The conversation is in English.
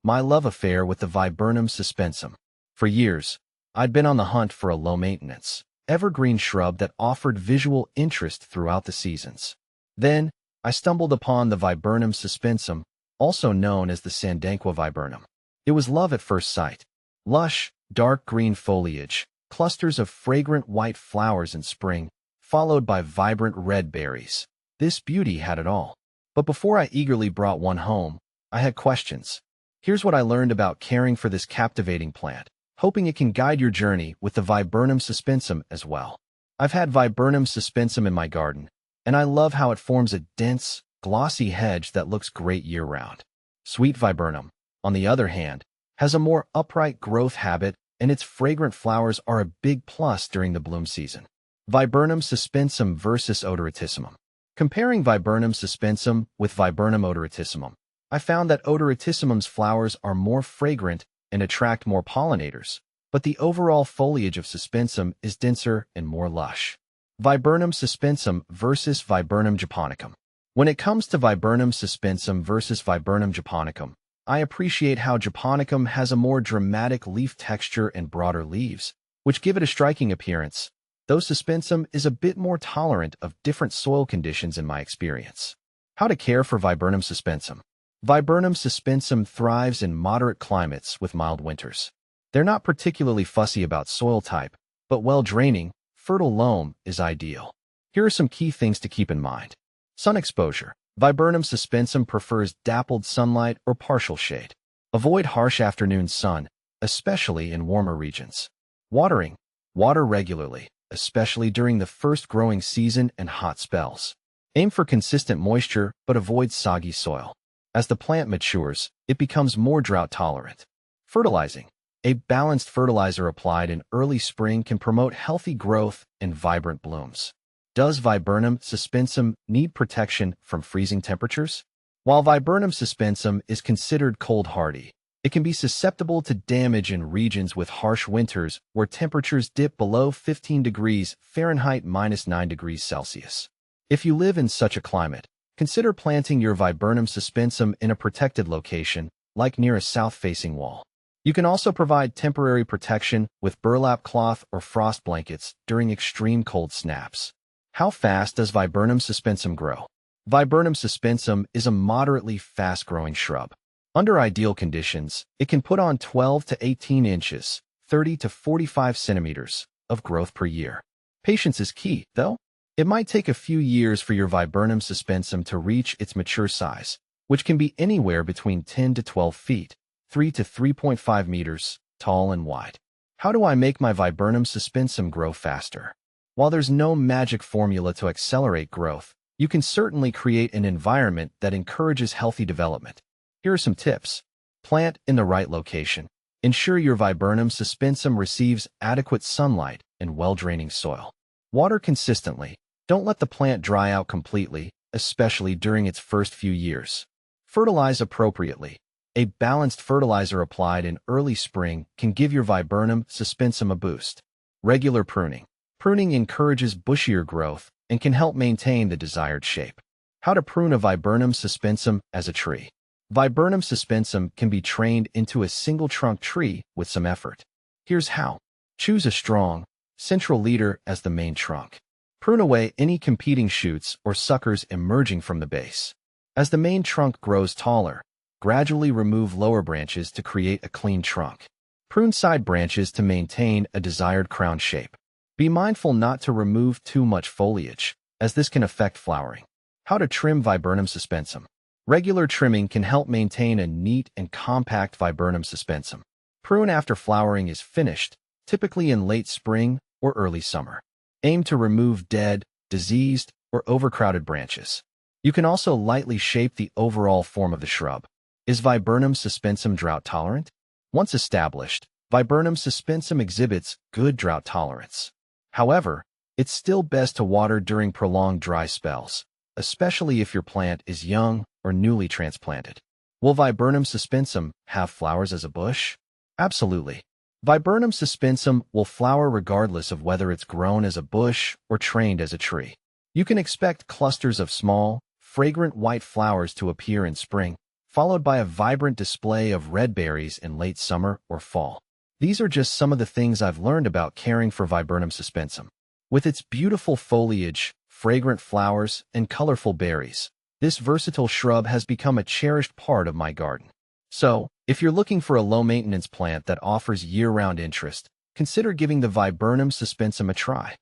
my love affair with the Viburnum suspensum. For years, I'd been on the hunt for a low-maintenance, evergreen shrub that offered visual interest throughout the seasons. Then, I stumbled upon the Viburnum suspensum, also known as the Sandanqua viburnum. It was love at first sight. Lush, dark green foliage, clusters of fragrant white flowers in spring, followed by vibrant red berries. This beauty had it all. But before I eagerly brought one home, I had questions. Here's what I learned about caring for this captivating plant, hoping it can guide your journey with the Viburnum suspensum as well. I've had Viburnum suspensum in my garden, and I love how it forms a dense, glossy hedge that looks great year-round. Sweet Viburnum, on the other hand, has a more upright growth habit, and its fragrant flowers are a big plus during the bloom season. Viburnum suspensum versus odoratissimum. Comparing Viburnum suspensum with Viburnum odoratissimum, I found that odoratissimum's flowers are more fragrant and attract more pollinators, but the overall foliage of suspensum is denser and more lush. Viburnum suspensum versus Viburnum japonicum. When it comes to Viburnum suspensum versus Viburnum japonicum, I appreciate how japonicum has a more dramatic leaf texture and broader leaves, which give it a striking appearance, though suspensum is a bit more tolerant of different soil conditions in my experience. How to care for Viburnum suspensum. Viburnum suspensum thrives in moderate climates with mild winters. They're not particularly fussy about soil type, but well-draining, fertile loam is ideal. Here are some key things to keep in mind. Sun exposure. Viburnum suspensum prefers dappled sunlight or partial shade. Avoid harsh afternoon sun, especially in warmer regions. Watering. Water regularly, especially during the first growing season and hot spells. Aim for consistent moisture, but avoid soggy soil. As the plant matures, it becomes more drought-tolerant. Fertilizing. A balanced fertilizer applied in early spring can promote healthy growth and vibrant blooms. Does Viburnum suspensum need protection from freezing temperatures? While Viburnum suspensum is considered cold-hardy, it can be susceptible to damage in regions with harsh winters where temperatures dip below 15 degrees Fahrenheit -9 degrees Celsius. If you live in such a climate, consider planting your Viburnum suspensum in a protected location, like near a south-facing wall. You can also provide temporary protection with burlap cloth or frost blankets during extreme cold snaps. How fast does Viburnum suspensum grow? Viburnum suspensum is a moderately fast-growing shrub. Under ideal conditions, it can put on 12 to 18 inches, 30 to 45 centimeters, of growth per year. Patience is key, though. It might take a few years for your Viburnum suspensum to reach its mature size, which can be anywhere between 10 to 12 feet, 3 to 3.5 meters, tall and wide. How do I make my Viburnum suspensum grow faster? While there's no magic formula to accelerate growth, you can certainly create an environment that encourages healthy development. Here are some tips. Plant in the right location. Ensure your Viburnum suspensum receives adequate sunlight and well-draining soil. Water consistently. Don't let the plant dry out completely, especially during its first few years. Fertilize appropriately. A balanced fertilizer applied in early spring can give your Viburnum suspensum a boost. Regular pruning. Pruning encourages bushier growth and can help maintain the desired shape. How to prune a Viburnum suspensum as a tree. Viburnum suspensum can be trained into a single-trunk tree with some effort. Here's how. Choose a strong, central leader as the main trunk. Prune away any competing shoots or suckers emerging from the base. As the main trunk grows taller, gradually remove lower branches to create a clean trunk. Prune side branches to maintain a desired crown shape. Be mindful not to remove too much foliage, as this can affect flowering. How to trim Viburnum suspensum. Regular trimming can help maintain a neat and compact Viburnum suspensum. Prune after flowering is finished, typically in late spring or early summer. Aim to remove dead, diseased, or overcrowded branches. You can also lightly shape the overall form of the shrub. Is Viburnum suspensum drought tolerant? Once established, Viburnum suspensum exhibits good drought tolerance. However, it's still best to water during prolonged dry spells, especially if your plant is young or newly transplanted. Will Viburnum suspensum have flowers as a bush? Absolutely. Viburnum suspensum will flower regardless of whether it's grown as a bush or trained as a tree. You can expect clusters of small, fragrant white flowers to appear in spring, followed by a vibrant display of red berries in late summer or fall. These are just some of the things I've learned about caring for Viburnum suspensum. With its beautiful foliage, fragrant flowers, and colorful berries, this versatile shrub has become a cherished part of my garden. So, if you're looking for a low-maintenance plant that offers year-round interest, consider giving the Viburnum suspensum a try.